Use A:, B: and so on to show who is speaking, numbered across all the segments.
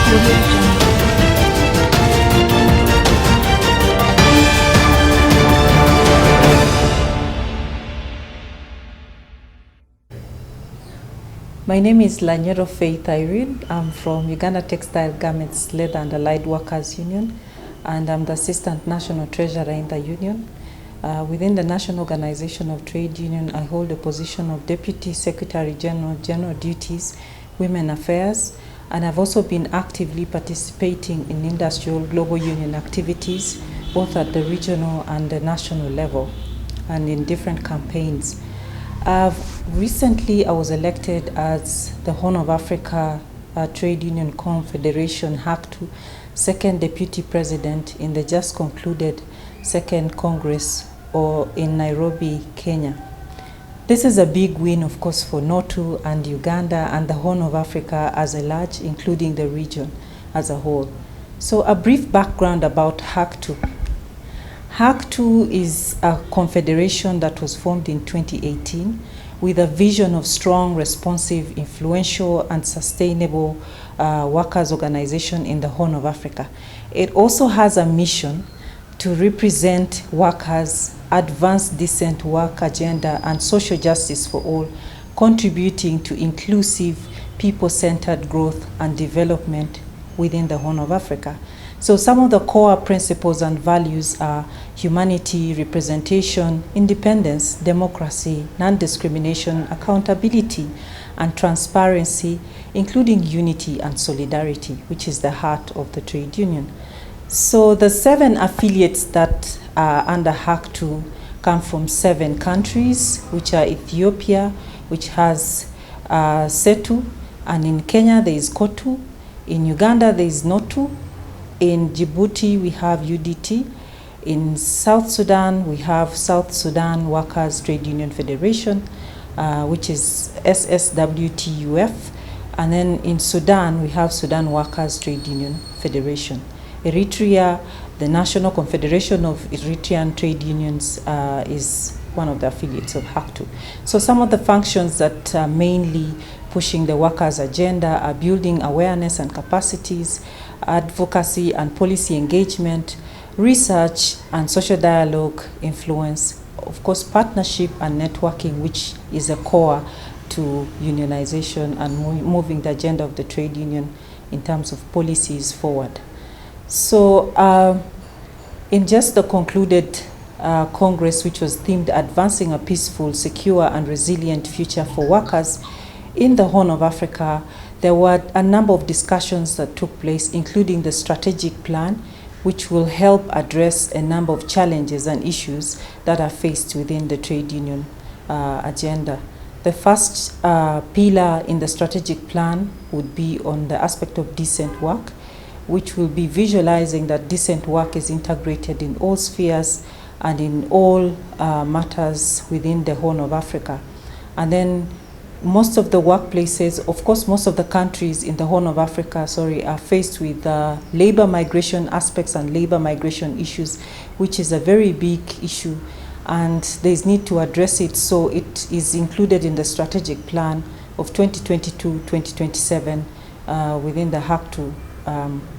A: My name is Lanyero Irene. I'm from Uganda Textile Garments, Leather and Allied Workers Union, and I'm the Assistant National Treasurer in the union. Within the National Organization of Trade Union, I hold the position of Deputy Secretary General, General Duties, Women Affairs, and I've also been actively participating in industrial global union activities, both at the regional and the national level, and in different campaigns. Recently, I was elected as the Horn of Africa Trade Union Confederation HACTU second deputy president in the just concluded second Congress in Nairobi, Kenya. This is a big win, of course, for NOTU and Uganda and the Horn of Africa as a large, including the region as a whole. So a brief background about HACTU. HACTU is a confederation that was formed in 2018 with a vision of strong, responsive, influential, and sustainable workers' organization in the Horn of Africa. It also has a mission to represent workers, advance decent work agenda, and social justice for all, contributing to inclusive, people-centered growth and development within the Horn of Africa. So some of the core principles and values are humanity, representation, independence, democracy, non-discrimination, accountability, and transparency, including unity and solidarity, which is the heart of the trade union. So the 7 affiliates that are under HACTU come from 7 countries, which are Ethiopia, which has HACTU, and in Kenya there is KOTU, in Uganda there is NOTU, in Djibouti, we have UDT. In South Sudan, we have South Sudan Workers Trade Union Federation, which is SSWTUF. And then in Sudan, we have Sudan Workers Trade Union Federation. Eritrea, the National Confederation of Eritrean Trade Unions, is one of the affiliates of HACTU. So some of the functions that are mainly pushing the workers' agenda are building awareness and capacities, advocacy and policy engagement, research and social dialogue influence, of course partnership and networking, which is a core to unionization and moving the agenda of the trade union in terms of policies forward. So in just the concluded Congress, which was themed Advancing a Peaceful, Secure and Resilient Future for Workers in the Horn of Africa, there were a number of discussions that took place, including the strategic plan, which will help address a number of challenges and issues that are faced within the trade union agenda. The first pillar in the strategic plan would be on the aspect of decent work, which will be visualizing that decent work is integrated in all spheres and in all matters within the Horn of Africa. And then most of the workplaces, of course, most of the countries in the Horn of Africa, are faced with labor migration aspects and labor migration issues, which is a very big issue, and there's need to address it. So it is included in the strategic plan of 2022-2027 within the HACTU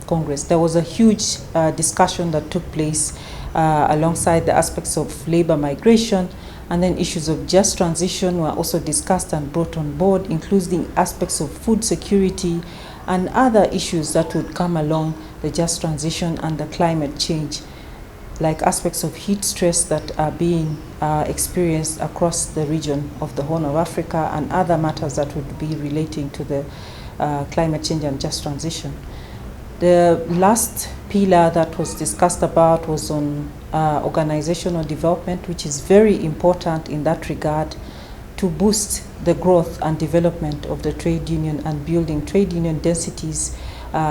A: Congress. There was a huge discussion that took place alongside the aspects of labor migration, and then issues of just transition were also discussed and brought on board, including aspects of food security and other issues that would come along the just transition and the climate change, like aspects of heat stress that are being experienced across the region of the Horn of Africa, and other matters that would be relating to the climate change and just transition. The last pillar that was discussed about was on organizational development, which is very important in that regard to boost the growth and development of the trade union and building trade union densities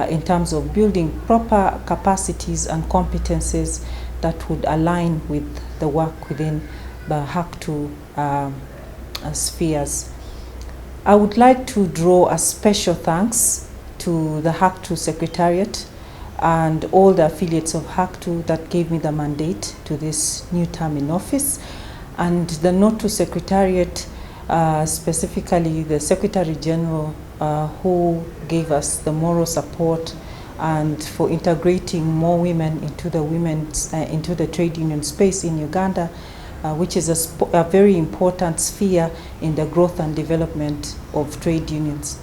A: in terms of building proper capacities and competences that would align with the work within the HACTU spheres. I would like to draw a special thanks to the HACTU Secretariat and all the affiliates of HACTU that gave me the mandate to this new term in office, and the NOTU Secretariat, specifically the Secretary General who gave us the moral support and for integrating more women into the trade union space in Uganda, which is a very important sphere in the growth and development of trade unions.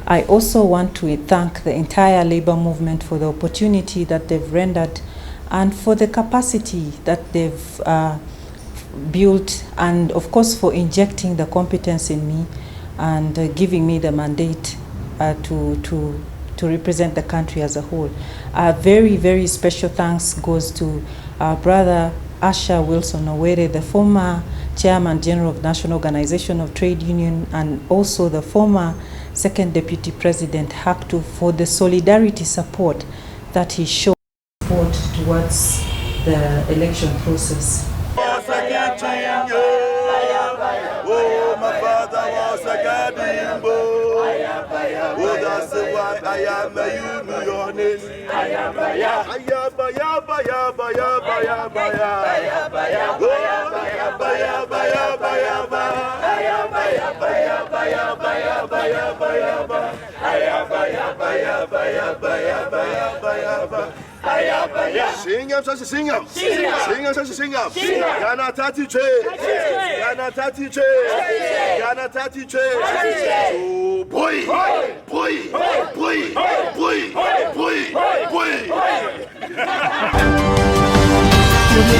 A: I also want to thank the entire labor movement for the opportunity that they've rendered and for the capacity that they've built, and of course for injecting the competence in me and giving me the mandate to represent the country as a whole. A very, very special thanks goes to our brother Asha Wilson Owere, the former Chairman General of National Organization of Trade Union, and also the former Second Deputy President HACTU, for the solidarity support that he showed towards the election process.
B: Oh, my father was a guardian boy. Oh, that's why I am a unionist. Sing up, sing up, sing up, sing up. Ghana Tati Trade, Ghana Tati Trade, Ghana Tati Trade. Oh boy, boy, boy, boy, boy,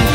B: boy.